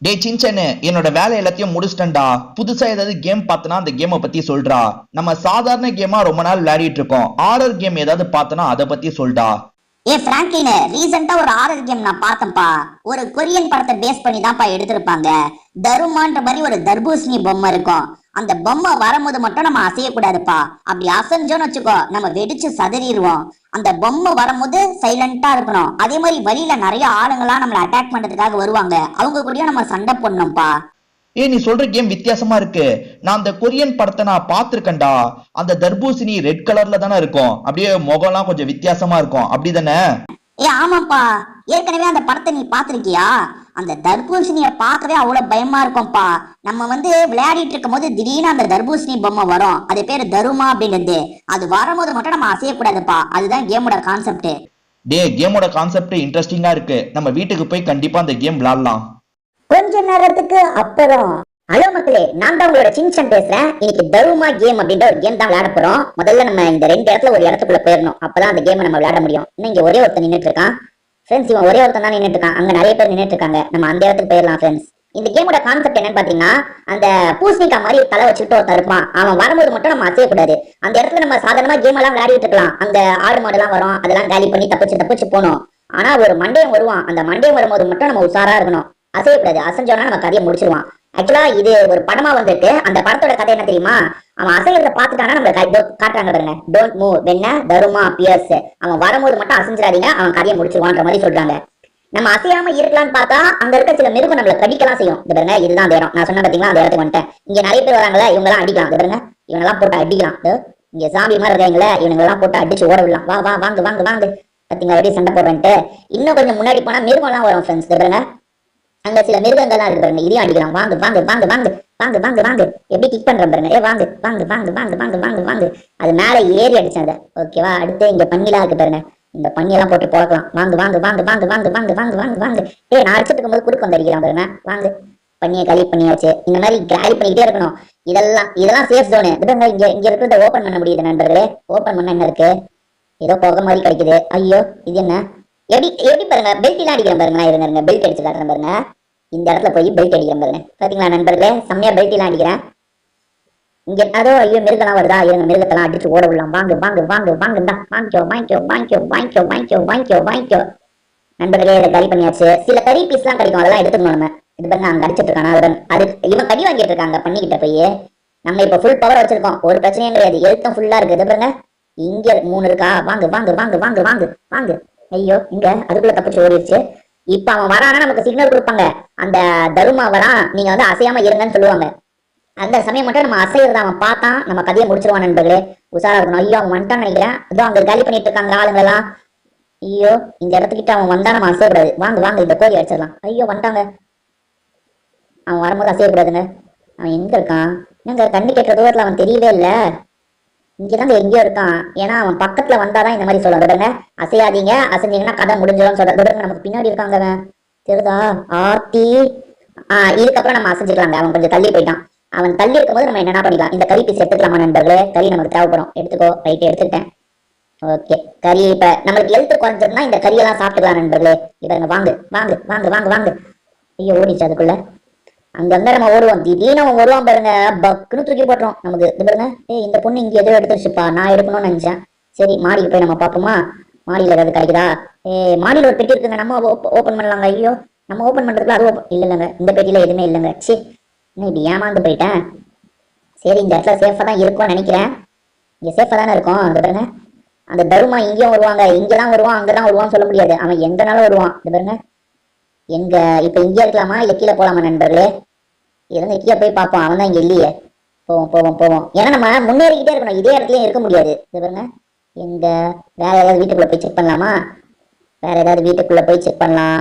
டே சின்சன்னு என்னோட வேலை எல்லாத்தையும் முடிச்சிட்டேன்டா. புதுசா ஏதாவது கேம் பார்த்தனா அந்த கேமை பத்தி சொல்றா. நம்ம சாதாரண கேமா ரொம்ப நாள் விளையாடிட்டு இருக்கோம். ஆர்டர் கேம் ஏதாவது பார்த்தனா அதை பத்தி சொல்டா. பிராங்க்லின், ரீசெண்டா ஒரு ஹாரர் கேம் நான் பார்த்தேன்ப்பா. ஒரு கொரியன் படத்தை பேஸ் பண்ணி தான்ப்பா எடுத்திருப்பாங்க. தருமான்ற மாதிரி ஒரு தர்பூசணி பொம்மை இருக்கும். அந்த பொம்மை வரும்போது மட்டும் நம்ம அசையக்கூடாதுப்பா. அப்படி அசைஞ்சோன்னு வச்சுக்கோ, நம்ம வெடிச்சு சதறிடுவோம். அந்த பொம்மை வரும்போது சைலண்டா இருக்கணும். அதே மாதிரி வழியில நிறைய ஆளுங்களா நம்மளை அட்டாக் பண்றதுக்காக வருவாங்க. அவங்க கூடயும் நம்ம சண்டை போடணும்ப்பா. நீ சொல்ற கேம் வித்தியாசமா இருக்கு. நான் அந்த கொரியன் படத்தை நான் பார்த்திருக்கேன்டா. அந்த தர்பூசணி ரெட் கலர்ல தானே இருக்கும். அப்படியே முகம்லாம் கொஞ்சம் வித்தியாசமா இருக்கும், அப்படிதானே? ஆமாப்பா, ஏற்கனவே அந்த படத்தை நீ பாத்திருக்கியா? அந்த தர்பூசணிய பார்க்கவே அவ்வளவு பயமா இருக்கும்பா. நம்ம விளையாடிட்டு இருக்கும் போது திடீர்னு அந்த தர்பூசணி பொம்மை வரும். அது பேரு தருமா அப்படின்றது. அது வரும்போது மட்டும் நம்ம அசையக்கூடாதுப்பா. அதுதான் கேமோட கான்செப்ட். கேமோட கான்செப்ட் இன்ட்ரெஸ்டிங்கா இருக்கு. நம்ம வீட்டுக்கு போய் கண்டிப்பா அந்த கேம் விளையாடலாம். கொஞ்ச நேரத்துக்கு அப்புறம், ஹலோ மக்களே, நான் தான் உங்களோட சின்சன் பேசுறேன். இன்னைக்கு தருமா கேம் அப்படின்ற ஒரு கேம் தான் விளையாட போறோம். முதல்ல நம்ம இந்த 2 இடத்துல ஒரு இடத்துக்குள்ள போயிடணும். அப்பதான் அந்த கேமை நம்ம விளையாட முடியும். இன்னும் இங்க ஒரே ஒருத்தன் நின்றுட்டு இருக்கான் ஃப்ரெண்ட்ஸ். இவன் ஒரே ஒருத்தன் தான் நின்றுட்டு இருக்கான். அங்க நிறைய பேர் நின்றுட்டு இருக்காங்க. நம்ம அந்த இடத்துக்கு போயிடலாம் ஃப்ரெண்ட்ஸ். இந்த கேமோட கான்செப்ட் என்னன்னு பாத்தீங்கன்னா, அந்த பூசணிக்கா மாதிரி தலை வச்சுட்டு ஒருத்தன் இருப்பான். அவன் வரும்போது மட்டும் நம்ம அசையக்கூடாது. அந்த இடத்துல நம்ம சாதாரணமா கேம் எல்லாம் விளையாடிட்டு இருக்கலாம். அந்த ஆடு மாடு எல்லாம் வரும், அதெல்லாம் காலி பண்ணி தப்பிச்சு போகணும். ஆனா ஒரு மண்டையம் வருவான். அந்த மண்டையம் வரும்போது மட்டும் நம்ம உஷாரா இருக்கணும். அசையக்கூடாது. அசைஞ்சோன்னா நம்ம கதையை முடிச்சிருவான். ஆக்சுவலா இது ஒரு படமா வந்துருக்கு. அந்த படத்தோட கதை என்ன தெரியுமா? அவன் அசைகிறத பார்த்துட்டானா நம்ம காட்டுறாங்க பாருங்க. டோன்ட் மூவ் வென் தருமா அப்பியர்ஸ். அவன் வரும்போது மட்டும் அசைஞ்சிடாதீங்க, அவன் கதையை முடிச்சிருவான்ற மாதிரி சொல்றாங்க. நம்ம அசையாம இருக்கலாம்னு பார்த்தா அங்க இருக்க சில மிருகம் நம்மள கடிக்கலாம் செய்யும். இது பாருங்க, இதுதான் அந்த இடம். நான் சொன்ன பாத்தீங்களா, அந்த இடத்துக்கு வந்துட்டேன். இங்க நிறைய பேர் வராங்களா, இவங்க எல்லாம் அடிக்கலாம். இது பாருங்க, இவங்க எல்லாம் போட்டு அடிக்கலாம். இங்க சாமி மாதிரி இருக்காங்களே, இவங்க எல்லாம் போட்டு அடிச்சு ஓட விடலாம். வா வா வாங்க வாங்க வாங்க. பாத்தீங்களா எப்படி சண்டை போடுறேன்ட்டு. இன்னும் கொஞ்சம் முன்னாடி போனா மிருகம் எல்லாம் வரும் ஃப்ரெண்ட்ஸ். இது பாருங்க, அங்க சில மிருகங்கள்லாம் இருக்கு பாருங்க. இதையும் அடிக்கலாம். வாங்க வாங்க வாங்க வாங்க வாங்க வாங்க வாங்க. எப்படி கிக் பண்றேன் பாருங்க. வாங்க வாங்க வாங்க வாங்க வாங்க வாங்க வாங்க. அது மேல ஏறி அடிச்சேன் அதை. ஓகேவா? அடுத்து இங்க பன்னிலாம் இருக்கு பாருங்க. இந்த பன்னியெல்லாம் போட்டு போடலாம். வாங்க வாங்க வாங்க வாங்க வாங்க வாங்க வாங்க வாங்க வாங்க. நான் அடிச்சுட்டு இருக்கும்போது குறுக்க வந்து அடிக்கிறான் பாருங்க. வாங்க, பன்னியை காலி பண்ணியாச்சு. இந்த மாதிரி காலி பண்ணிக்கிட்டே இருக்கணும். இதெல்லாம் சேஃப் ஜோனு. இங்க இருக்கிறத ஓபன் பண்ண முடியுது நண்பர்களே. ஓபன் பண்ண என்ன இருக்கு? ஏதோ புகை மாதிரி கிடைக்குது. ஐயோ, இது என்ன? எப்படி பாருங்க, பெல்ட் எல்லாம் அடிக்கிறேன் பாருங்க. இருங்க, பெல்ட் அடிச்சு காட்டுறேன் பாருங்க. இந்த இடத்துல போய் பெல்ட் அடிக்கிறேன் பாருங்க. பாத்தீங்களா நண்பர்களே, செம்மையா பெல்ட் எல்லாம் அடிக்கிறேன். இங்க அதோ ஐயோ மிருகெல்லாம் வருதா? இருங்க, மிருகத்தெல்லாம் அடிச்சு ஓட விடலாம். வாங்க வாங்க வாங்க வாங்க. வாங்கிக்கோ வாங்கிக்கோ வாங்கிக்கோ வாங்கிக்கோ வாங்கிக்கோ வாங்கிக்கோ வாங்கிக்கோ. நண்பர்களே, இதை கறி பண்ணியாச்சு. சில கறி பீஸ் எல்லாம் கிடைக்கும், அதெல்லாம் எடுத்துக்கணும் நம்ம. இது பாருங்க, அங்க அடிச்சிட்டு இருக்கானா அது இவன் கடி வாங்கிட்டு இருக்காங்க பண்ணிக்கிட்ட போய். நம்ம இப்ப ஃபுல் பவர் வச்சிருக்கோம், ஒரு பிரச்சனையும் கிடையாது. எழுத்தும் ஃபுல்லா இருக்கு. இது பாருங்க, இங்க 3 இருக்கா? வாங்க வாங்க வாங்க வாங்க வாங்க வாங்க. ஐயோ, இங்க அதுக்குள்ள தப்பிச்சு ஓடிடுச்சு. இப்ப அவன் வரானா நமக்கு சிக்னல் கொடுப்பாங்க. அந்த தருமா வரான், நீங்க அசையாம இருங்கன்னு சொல்லுவாங்க. அந்த சமயம் மட்டும் நம்ம அசைகிறத அவன் பார்த்தான், நம்ம கதையை முடிச்சிருவான் நண்பர்களே. உஷாரா இருக்கணும். ஐயோ, அவன் வந்துட்டான்னு நினைக்கிறேன். இதோ அங்க காலி பண்ணிட்டு இருக்காங்க ஆளுங்கெல்லாம். ஐயோ, இந்த இடத்துக்கிட்ட அவன் வந்தா நம்ம அசையக்கூடாது. வாங்க வாங்க, இந்த கோழி அடிச்சிடலாம். ஐயோ வந்துட்டாங்க. அவன் வரும்போது அசையக்கூடாதுங்க. அவன் எங்க இருக்கான்? என்னங்க கண்ணு கேட்ட தூரத்துல அவன் தெரியவே இல்லை. இங்கதாங்க எங்கேயோ இருக்கான். ஏன்னா அவன் பக்கத்துல வந்தாதான் இந்த மாதிரி சொல்லுவாங்க. அசையாதீங்க, அசைஞ்சீங்கன்னா கதை முடிஞ்சிடும் சொல்றாங்க. நமக்கு பின்னாடி இருக்காங்க. தெரியுதா? ஆத்தி. இதுக்கப்புறம் நம்ம அசைஞ்சிக்கலாங்க. அவன் கொஞ்சம் தள்ளி போயிட்டான். அவன் தள்ளி இருக்கும்போது நம்ம என்ன பண்ணிக்கலாம்? இந்த கறி பீஸ் எடுத்துக்கலாமா நண்பர்களே? கறி நமக்கு தேவைப்படும். எடுத்துக்கோ. ரைட், எடுத்துக்கிட்டேன். ஓகே, கறி இப்ப நம்மளுக்கு எழுத்து குறைஞ்சதுன்னா இந்த கறியெல்லாம் சாப்பிட்டுக்கலாம் நண்பர்களே. இவங்க வாங்க வாங்க வாங்க வாங்க வாங்க. ஐயோ, ஓடிச்சு அதுக்குள்ள. அங்கங்க நம்ம ஓடுவோம். திடீர்னு அவன் வருவான் பாருங்க, பக்குன்னு தூக்கி போட்டுரும் நமக்கு. இது பாருங்க, இந்த பொண்ணு இங்க எதோ எடுத்துருச்சுப்பா. நான் எடுக்கணும்னு நினைச்சேன். சரி, மாடிக்கு போய் நம்ம பார்ப்போமா? மாடியில ஏதாவது கிடைக்குதா? மாடியில ஒரு பெட்டி இருக்குங்க, நம்ம ஓப்பன் பண்ணலாங்க. ஐயோ, நம்ம ஓப்பன் பண்றதுக்குள்ள அது இல்லைங்க. இந்த பெட்டியில எதுவுமே இல்லைங்க. சரி, இன்னும் இப்படி ஏமாந்து போயிட்டேன். சரி, இந்த இடத்துல சேஃபா தான் இருக்கும்னு நினைக்கிறேன். இங்க சேஃபா தானே இருக்கும். அது பாருங்க, அந்த தருமா இங்கேயும் வருவாங்க, இங்கதான் வருவான், அங்கதான் வருவான்னு சொல்ல முடியாது. அவன் எங்கனாலும் வருவான். இது பாருங்க, எங்க இப்ப இங்கே இருக்கலாமா இல்ல கீழே போலாமா நண்பர்களே? இருந்து கீழே போய் பார்ப்போம். அவன் தான் இங்க இல்லையே. போவோம் போவோம் போவோம். ஏன்னா நம்ம முன்னேறிக்கிட்டே இருக்கணும், இதே இடத்துலயும் இருக்க முடியாது. இது பாருங்க, எங்க வேற ஏதாவது வீட்டுக்குள்ள போய் செக் பண்ணலாமா? வேற ஏதாவது வீட்டுக்குள்ள போய் செக் பண்ணலாம்.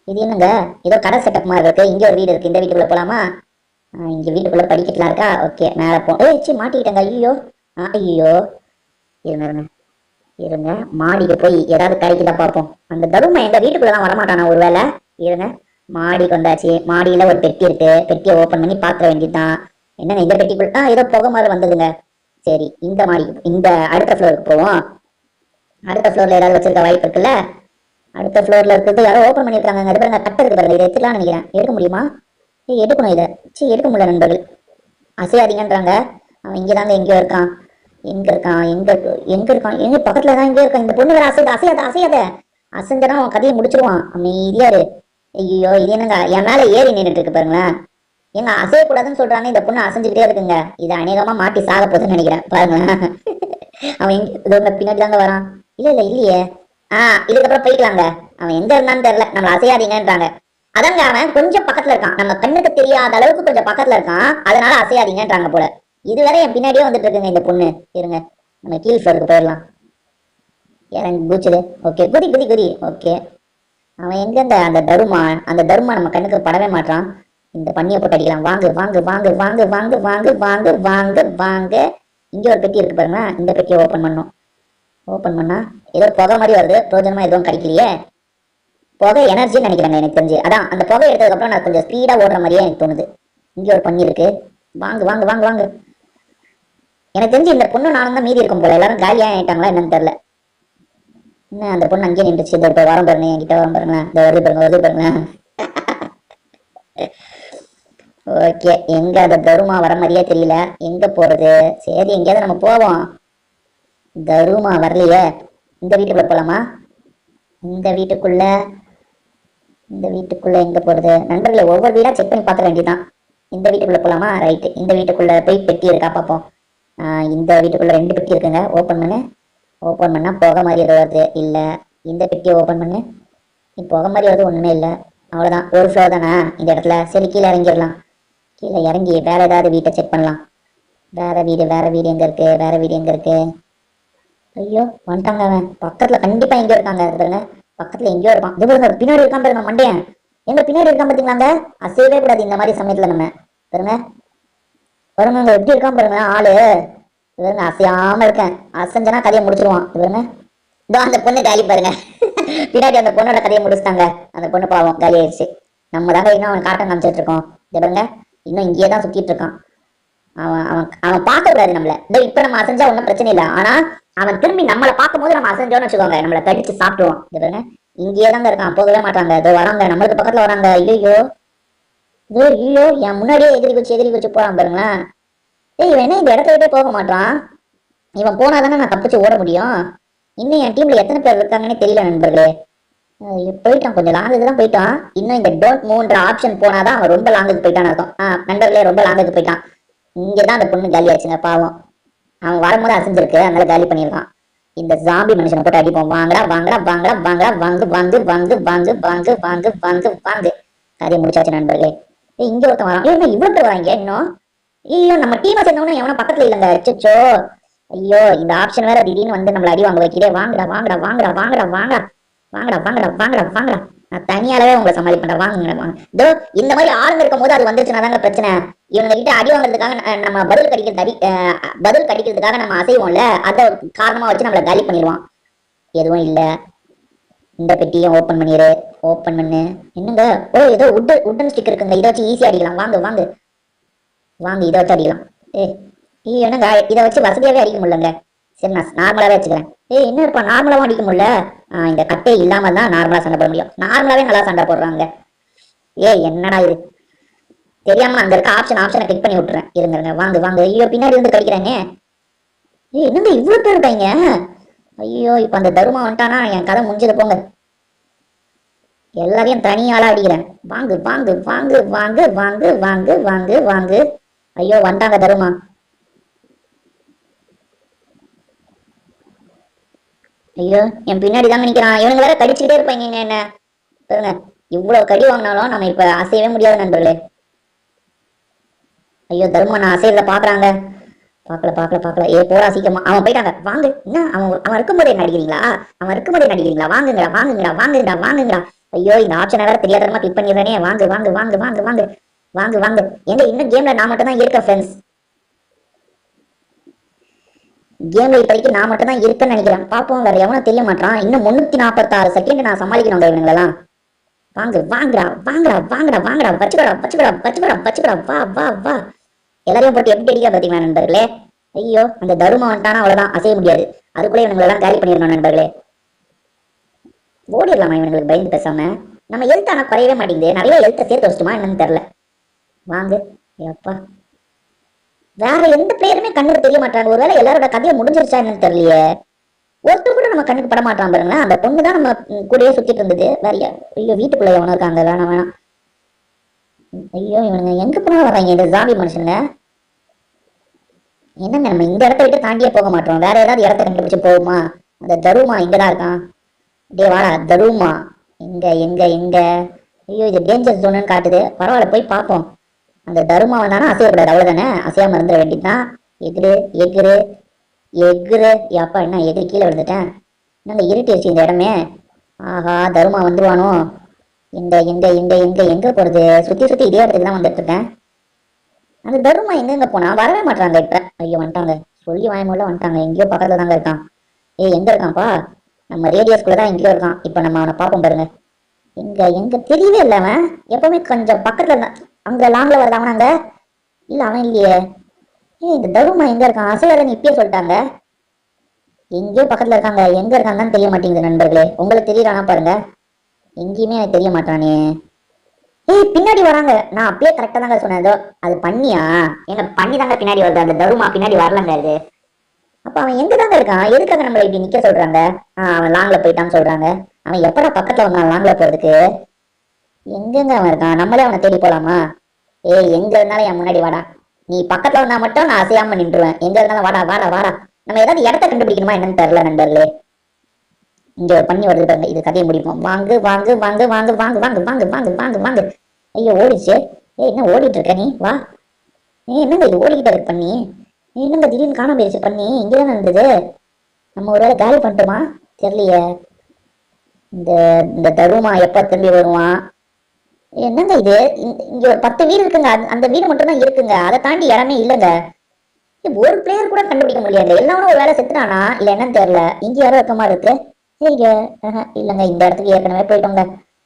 இது என்னங்க, ஏதோ கடை செட்டப் மாதிரி இருக்கு. இங்க ஒரு வீடு இருக்கு, இந்த வீட்டுக்குள்ள போலாமா? இங்க வீட்டுக்குள்ள படிக்கட்டுலாம் இருக்கா? ஓகே, மேல போ. மாட்டிக்கிட்டேங்க. ஐயோ ஐயோ, இருங்க இருங்க, மாடிக்கு போய் ஏதாவது கிடைக்குதா பார்ப்போம். அந்த தருமா எங்க வீட்டுக்குள்ளதான் வரமாட்டானா ஒருவேளை? இருங்க, மாடிக்கு வந்தாச்சு. மாடியில ஒரு பெட்டி இருக்கு. பெட்டியை ஓபன் பண்ணி பாத்திர வேண்டியதுதான். என்னங்க இந்த பெட்டிக்குள்ள ஏதோ புகை மாதிரி வந்ததுங்க. சரி, இந்த மாடிக்கு, இந்த அடுத்த ஃப்ளோருக்கு போவோம். அடுத்த ஃப்ளோர்ல ஏதாவது வச்சிருக்க வாய்ப்பு இருக்குல்ல? அடுத்த ஃப்ளோர்ல இருக்கிறது யாரோ ஓபன் பண்ணிருக்காங்க. அது பாருங்க, கட்ட இருக்கு பாருங்க. இதை எடுத்துக்கலாம்னு நினைக்கிறேன். எடுக்க முடியுமா? எடுக்கணும் இதை. சரி எடுக்க முடியல நண்பர்கள். அசையாதீங்கன்றாங்க. அவன் இங்கதாங்க எங்கேயோ இருக்கான். எங்க இருக்கான்? எங்க இருக்கான்? எங்க பக்கத்துல தான் எங்கேயோ இருக்கான். இந்த பொண்ணு வேற அசையாத. அசைஞ்சனா அவன் கதையை முடிச்சிருவான். அமைதியா இரு. ஐயோ இது என்னங்க என் மேல ஏறி நின்றுட்டு இருக்கு பாருங்களேன். ஏங்க அசையக்கூடாதுன்னு சொல்றாங்க, இந்த பொண்ணு அசைஞ்சுக்கிட்டே இருக்குங்க. இதை அநேகமா மாட்டி சாக போகுதுன்னு நினைக்கிறேன் பாருங்களேன். அவன் எங்க பின்னாடி தாங்க வரான். இல்லையே. இதுக்கப்புறம் போய்க்கலாங்க. அவன் எங்க இருந்தான்னு தெரியல. நம்ம அசையாதீங்கன்றாங்க. அதாங்க அவன் கொஞ்சம் பக்கத்துல இருக்கான், நம்ம கண்ணுக்கு தெரியாத அளவுக்கு கொஞ்சம் பக்கத்துல இருக்கான், அதனால அசையாதீங்கன்றாங்க போல. இதுவரை என் பின்னாடியே வந்துட்டு இருக்குங்க இந்த பொண்ணு. இருங்க நம்ம கீழ் ஃப்ளோருக்கு போயிடலாம். இறங்கி பூச்சுது. ஓகே குதி. ஓகே அவன் எங்க அந்த தருமா நம்ம கண்ணுக்கு படவே மாட்டான். இந்த பண்ணியை போட்டு அடிக்கலாம். வாங்கு. இங்க ஒரு பெட்டி இருக்கு பாருங்க. இந்த பெட்டியை ஓபன் பண்ணா ஏதோ புகை மாதிரி வருது. பிரோஜனமா எதுவும் கிடைக்கலையே. புகை எனர்ஜின்னு நினைக்கிறாங்க எனக்கு தெரிஞ்சு. அதான் அந்த புகை எடுத்ததுக்கு அப்புறம் நான் கொஞ்சம் ஸ்பீடா ஓடுற மாதிரியே எனக்கு தோணுது. இங்க ஒரு பண்ணி இருக்கு. வாங்கு. எனக்கு தெரிஞ்சு இந்த பொண்ணு நானும் தான் மீதி இருக்கும் போல. எல்லாரும் காலியா ஆயிட்டாங்களா என்னன்னு தெரியல. என்ன அந்த பொண்ணு அங்கேயே நின்றுச்சு. இதை இப்போ வரம் பாருங்க, என்கிட்ட வரம் பாருங்களேன். இந்த வருது பாருங்க. ஓகே எங்க அந்த தருமா வர மாதிரியே தெரியல. எங்க போறது? சரி எங்கேயாவது நம்ம போவோம். தருமா வரலையே. இந்த வீட்டுக்குள்ள போலாமா? இந்த வீட்டுக்குள்ள எங்க போறது நண்பர்களை? ஒவ்வொரு வீடா செக் பண்ணி பார்க்க வேண்டியதான். இந்த வீட்டுக்குள்ள போலாமா? ரைட்டு. இந்த வீட்டுக்குள்ள போய் பெட்டி இருக்கா பார்ப்போம். இந்த வீட்டுக்குள்ள 2 பெட்டி இருக்குங்க. ஓபன் பண்ணா புகை மாதிரி ஏதோ வருது. இல்ல இந்த பெட்டியை ஓபன் பண்ணு. புகை மாதிரி வருது. ஒண்ணுமே இல்லை. அவ்வளவுதான். ஒரு ஃப்ளோர் தானே இந்த இடத்துல. சரி கீழே இறங்கிடலாம். கீழே இறங்கி வேற ஏதாவது வீட்டை செக் பண்ணலாம். வேற வீடு எங்க இருக்கு? ஐயோ வந்துட்டாங்க. அவன் பக்கத்துல கண்டிப்பா எங்கேயோ இருக்காங்க. பாருங்க பக்கத்துல எங்கேயோ இருப்பான். இது பாருங்க பின்னாடி இருக்கான் பாருங்க மண்டையன். எங்க பின்னாடி இருக்கான் பாத்தீங்களாங்க. அசையவே கூடாது இந்த மாதிரி சமயத்துல. நம்ம பாருங்க எப்படி இருக்கான் பாருங்க ஆளு. பாருங்க அசையாம இருக்கேன். அசைஞ்சனா கதையை முடிச்சிருவான். பாருங்க இதோ அந்த பொண்ணு காலி பாருங்க. பின்னாடி அந்த பொண்ணோட கதையை முடிச்சுட்டாங்க. அந்த பொண்ணு பாவம் காலி ஆயிடுச்சு. நம்ம தாங்க இன்னும் அவன் காட்டம் காமிச்சிட்டு இருக்கோம். பாருங்க இன்னும் இங்கேயே தான் சுத்திட்டு இருக்கான். அவன் பார்க்க கூடாது நம்மள. இப்ப நம்ம அசைஞ்சா ஒன்னும் பிரச்சனை இல்லை. ஆனா அவன் திரும்பி நம்மளை பார்க்கும் போது நம்ம அசைஞ்சோன்னு வச்சுக்கோங்க, நம்மளை கடிச்சு சாப்பிடுவோம். பாருங்க இங்கேயே தாங்க இருக்கான். போகவே மாட்டாங்க. இதோ வராங்க, நம்மளுக்கு பக்கத்துல வராங்க. ஐயோ என் முன்னாடியே எதிரி குச்சி போறான் பாருங்களேன். இவன் என்ன இந்த இடத்த விட்டே போக மாட்டான்? இவன் போனாதானே நான் தப்பிச்சு ஓட முடியும். இன்னும் என் டீம்ல எத்தனை பேர் இருக்காங்கன்னு தெரியல நண்பர்களே. போயிட்டான், கொஞ்சம் லாங்குக்கு தான் போயிட்டான். இன்னும் இந்த டோன்ட் மூவ்ன்ற ஆப்ஷன் போனாதான் அவன் ரொம்ப லாங்குக்கு போயிட்டான்னு அர்த்தம். நண்பர்களே ரொம்ப லாங்குக்கு போயிட்டான். இங்கதான் அந்த பொண்ணு காலி ஆச்சுங்க பாவம். அவன் வரும்போது அசைஞ்சிருக்கு, அதனால காலி பண்ணிருக்கான். இந்த ஜாம்பி மனுஷனை போட்டு அடிப்போம். வாங்கடா வாங்கு. கதையை முடிச்சாச்சு நண்பர்களே. இங்க ஒருத்தன் வரான். இவ்வளவு பேர் வராங்க இன்னும். ஐயோ நம்ம டீமை சேர்ந்தவன எவனா பக்கத்துல இல்லைங்க. அச்சோ ஐயோ இந்த ஆப்ஷன் வேற திடீர்னு வந்து நம்மள அடி வாங்க வைக்கிறே. வாங்கடா. நான் தனியாலவே உங்களை சமாளி பண்றேன். வாங்க. இதோ இந்த மாதிரி ஆளுங்க இருக்கும் போது அது வந்துச்சுன்னா தாங்க பிரச்சனை. இவங்க கிட்ட அடி வாங்குறதுக்காக நம்ம பதில் கடிக்கிறதுக்காக நம்ம அசைவோம்ல, அதை காரணமா வச்சு நம்மள காலி பண்ணிடுவான். எதுவும் இல்ல. இந்த பெட்டியும் ஓபன் பண்ணு. என்னங்க ஏதோ உட்டன் ஸ்டிக் இருக்குங்க. இதை வச்சு ஈஸியா அடிக்கலாம். வாங்க இதை வச்சு அடிக்கலாம். என்னங்க இதை வச்சு வசதியாவே அடிக்க முடியலங்க. சரி நான் நார்மலாவே வச்சுக்கிறேன். என்ன இருப்பா நார்மலாவும் அடிக்க முடியல. இந்த கட்டை இல்லாம தான் நார்மலா சண்டை போட முடியும். நார்மலாவே நல்லா சண்டை போடுறாங்க. என்னடா இது தெரியாம அங்க இருக்க ஆப்ஷனை கிளிக் பண்ணி விட்டுறேன். இருங்க வாங்க. ஐயோ பின்னாடி இருந்து கடிக்கிறேனே. என்னங்க இவ்வளவு பேர் இருக்காங்க. ஐயோ இப்ப அந்த தருமா வந்துட்டானா என் கதை முடிஞ்சது போங்க. எல்லாரையும் தனியாளா அடிக்கிறேன். வாங்கு. ஐயோ வந்துட்டாங்க தருமா. ஐயோ என் பின்னாடி தாங்க நிக்கிறான். இவனுங்க வேற கடிச்சுக்கிட்டே இருப்பாங்க. என்ன பாருங்க இவ்வளவு கடி வாங்கினாலும் நம்ம இப்ப அசையவே முடியாது நண்பர்களே. ஐயோ தர்மா நான் அசையல பாக்குறாங்க. பாக்கல. போடா சீக்கிரமா. அவன் போயிட்டாங்க. வாங்க. என்ன அவன் இருக்கும்போதே நடிக்கிறீங்களா? வாங்குங்கடா. ஐயோ இந்த ஆப்ஷனை வேற தெரியாதமா கிளிக் பண்ணிடுறேனே. வாங்க. எங்க இன்னும் கேம்ல நான் மட்டும் தான் இருக்கேன் ஃப்ரெண்ட்ஸ். கேம்ல இப்போதைக்கு நான் மட்டும் தான் இருக்குன்னு நினைக்கிறேன். பாப்போம் வேற எவனும் தெரிய மாட்டான். இன்னும் 346 செகண்ட் நான் சமாளிக்கணும் இவனுங்களெல்லாம். வாங்கடா. வச்சுக்கடா. வா. எல்லாரையும் போட்டு எப்படி அடிக்க பாத்தீங்களா நண்பர்களே. ஐயோ அந்த தருமா வந்துட்டானா அவ்வளவுதான், அசைய முடியாது. அதுக்குள்ளே இவங்களை எல்லாம் காலி பண்ணிடணும் நண்பர்களே. ஓடிடலாமா இவங்களுக்கு பயந்து பேசாம? நம்ம எழுத்து ஆனா குறையவே மாட்டேங்குது. நிறைய எழுத்த சேர்த்து வச்சுட்டுமா என்னன்னு தெரியல. வாங்க. எப்பா, வேற எந்த பிளேயருமே கண்ணுக்கு தெரிய மாட்டாங்க. ஒருவேளை எல்லாரோட கதையை முடிஞ்சிருச்சா என்னன்னு தெரியலையே. ஒருத்தர் கூட நம்ம கண்ணுக்கு பட மாட்டான் பாருங்க. அந்த பொண்ணு தான் நம்ம கூடயே சுத்திட்டு இருந்தது. வேற ஐயோ, வீட்டுக்குள்ள எவனும் இருக்காங்க. வேணாம் வேணாம். ஐயோ, இவனுங்க எங்க போனா வராங்க இந்த ஜாம்பி மனுஷனுங்க. என்னங்க நம்ம இந்த இடத்த விட்டு தாண்டியே போக மாட்டோம். வேற ஏதாவது இடத்த கண்டுபிடிச்சு போகுமா? அந்த தருமா இங்கதான் இருக்கான். டே வாடா தருமா. எங்க எங்க எங்க? ஐயோ, இது டேஞ்சர் ஜோன்னு காட்டுது. பரவாயில்ல, போய் பார்ப்போம். அந்த தருமா வந்தானா அசையக்கூடாது, அவ்வளவுதானே. அசையாம இருந்துட வேண்டியதுதான். எகுரு எகுரு எகுரு. அப்பா, என்ன எகுரு கீழே விழுந்துட்டேன். என்னங்க இருட்டிடுச்சு இந்த இடமே. ஆஹா, தருமா வந்துருவானோ? இந்த எங்க எங்க எங்க எங்க போறது? சுத்தி சுத்தி இதே இடத்துக்கு தான் வந்துட்டு இருக்கேன். அந்த தருமா எங்க போனா? வரவே மாட்டாங்க இப்ப. ஐயோ, வந்துட்டாங்க. சொல்லி வாயமுள்ள வந்துட்டாங்க. எங்கேயோ பக்கத்துல தாங்க இருக்கான். ஏய், எங்க இருக்கான்ப்பா? நம்ம ரேடியஸ்குள்ள தான் எங்கேயோ இருக்கான். இப்ப நம்ம அவனை பார்ப்போம் பாருங்க. எங்க எங்க தெரியவே இல்லை அவன். எப்பவுமே கொஞ்சம் பக்கத்துல இருந்தான். அங்க லாங்ல வரதான் அங்க. இல்ல, அவன் இல்லையே. ஏய், இந்த தருமா எங்க இருக்கான்? அசையாதன்னு இப்பயே சொல்லிட்டாங்க. எங்கேயோ பக்கத்துல இருக்காங்க. எங்க இருக்காங்கன்னு தெரிய மாட்டேங்குது நண்பர்களே. உங்களுக்கு தெரியறானா பாருங்க. எங்கேயுமே எனக்கு தெரிய மாட்டானே. ஏய், பின்னாடி வராங்க. நான் அப்பயே கரெக்டா தாங்க சொன்னேன். ஏதோ அது பண்ணியா? எங்க பண்ணி தாங்க பின்னாடி வருது. அந்த தருமா பின்னாடி வரலங்க அது. அப்ப அவன் எங்க தாங்க இருக்கான்? எதுக்காக நம்மள இப்படி நிக்க சொல்றாங்க? அவன் லாங்ல போயிட்டான்னு சொல்றாங்க. அவன் எப்படா பக்கத்துல வந்தான் லாங்ல போறதுக்கு? எங்கெங்க அவன் இருக்கான்? நம்மளே அவனை தேடி போலாமா? ஏய், எங்க இருந்தாலும் என் முன்னாடி வாடா. நீ பக்கத்துல வந்தா மட்டும் நான் அசையாம நின்றுவேன். எங்க இருந்தாலும் வாடா வாடா வாடா. நம்ம ஏதாவது இடத்த கண்டுபிடிக்கணுமா என்னன்னு தெரியல நண்பர்களே. இங்க ஒரு பண்ணி வருது பாருங்க. இது கதையை முடிப்போம். வாங்கு வாங்கு வாங்கு வாங்கு வாங்கு வாங்கு வாங்கு வாங்கு வாங்கு வாங்கு. ஐயோ, ஓடிச்சு. ஏய், என்ன ஓடிட்டு இருக்க நீ? வா. என்னங்க இது ஓடிக்கிட்ட இருக்கு பண்ணி? என்னங்க திடீர்னு காணாம போயிடுச்சு பண்ணி? இங்கதானே இருந்தது. நம்ம ஒருவேளை காலி பண்ணிட்டோமா? தெரியலையே. இந்த இந்த தருமா எப்ப திரும்பி வருவான்? என்னங்க இது? இங்க ஒரு 10 வீடு இருக்குங்க. அந்த வீடு மட்டும் தான் இருக்குங்க. அதை தாண்டி இடமே இல்லைங்க. ஒரு பிளேயர் கூட கண்டுபிடிக்க முடியாது. எல்லாரும் ஒரு வேலை செத்துட்டானா இல்ல என்னன்னு தெரியல. இங்க யாரும் இருக்க மாதிரி இருக்கு. இங்க இல்லங்க, இந்த இடத்துக்கு ஏற்கனவே போயிட்டோங்க.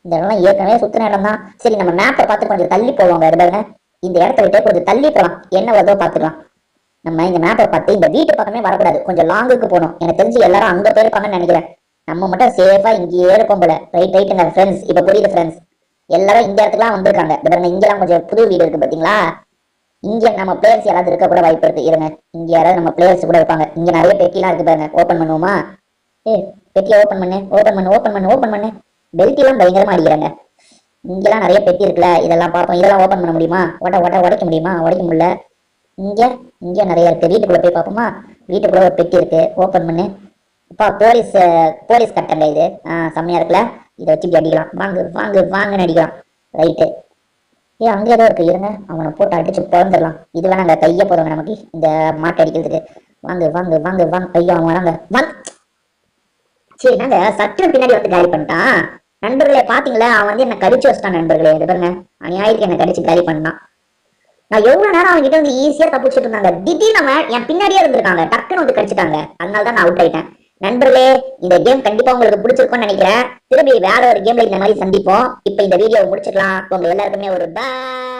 இந்த இடம்லாம் ஏற்கனவே சுத்தின இடம் தான். சரி, நம்ம மேப்பை பார்த்து கொஞ்சம் தள்ளி போவாங்க. பாருங்க, இந்த இடத்த விட்டு கொஞ்சம் தள்ளி போலாம். என்ன வருதோ பாத்துக்கலாம். நம்ம இந்த மேப்பை பார்த்து இந்த வீட்டு பக்கமே வரக்கூடாது. கொஞ்சம் லாங்குக்கு போகணும். எனக்கு தெரிஞ்சு எல்லாரும் அங்க போயிருப்பாங்கன்னு நினைக்கிறேன். நம்ம மட்டும் சேஃபா இங்கேயே இருப்போம் போல. ரைட்டுங்க ஃப்ரெண்ட்ஸ். இப்ப புரியுது ஃப்ரெண்ட்ஸ். எல்லாரும் இந்த இடத்துக்குலாம் வந்திருக்காங்க. இங்கெல்லாம் கொஞ்சம் புது வீடு இருக்கு பாத்தீங்களா? இங்க நம்ம பிளேயர்ஸ் யாராவது இருக்க கூட வாய்ப்பு இருக்கு. இருங்க, இங்க யாராவது நம்ம பிளேயர்ஸ் கூட இருப்பாங்க. இங்க நிறைய பெட்டிலாம் இருக்கு பாருங்க. ஓபன் பண்ணுவோமா? ஏய், பெட்டியை ஓபன் பண்ணு ஓபன் பண்ணு ஓபன் பண்ணு ஓபன் பண்ணு. பெல்ட் எல்லாம் பயங்கரமா அடிக்கிறாங்க. இங்கெல்லாம் நிறைய பெட்டி இருக்குல்ல, இதெல்லாம் பார்ப்போம். இதெல்லாம் ஓபன் பண்ண முடியுமா? உடைக்க முடியுமா? உடைக்க முடியல. இங்க இங்க நிறைய இருக்கு. வீட்டுக்குள்ள போய் பார்ப்போமா? வீட்டுக்குள்ள ஒரு பெட்டி இருக்கு. ஓபன் பண்ணு. அப்பா, போலீஸ் கட்டங்க இது. செம்மையா இருக்குல்ல. இதை வச்சு இப்படி அடிக்கலாம். வாங்கு வாங்கு வாங்குன்னு அடிக்கலாம். ரைட்டு. அங்கே ஏதோ இருக்கு. இருங்க, அவனை போட்டு அடிச்சு பிறந்துடலாம். இது வேணாங்க, கைய போதுங்க நமக்கு இந்த மாட்டை அடிக்கிறதுக்கு. வாங்கு வாங்கு வாங்கு வாங்க. ஐயோ, அவன் வராங்க. வாங்க. சரி, நாங்க சற்று பின்னாடி வந்து காலி பண்ணிட்டான். நண்பர்களே, பாத்தீங்களா? அவன் வந்து என்ன கடிச்சு வச்சிட்டான் நண்பர்களே. இது பாருங்க, அநியாயத்துக்கு என்ன கடிச்சு காலி பண்ணான். நான் எவ்வளவு நேரம் அவங்க கிட்ட வந்து ஈஸியா தப்பிச்சுட்டு இருந்தாங்க. திடீர்னு அவன் என் பின்னாடியே இருந்திருக்காங்க. டக்குன்னு வந்து கடிச்சிட்டாங்க. அதனாலதான் நான் அவுட் ஆயிட்டேன். நண்பர்களே, இந்த கேம் கண்டிப்பா உங்களுக்கு பிடிச்சிருக்கும்னு நினைக்கிறேன். திரும்பி வேற ஒரு கேம்ல இந்த மாதிரி சந்திப்போம். இப்ப இந்த வீடியோவை முடிச்சுக்கலாம். உங்க எல்லாருக்குமே ஒரு பாய்.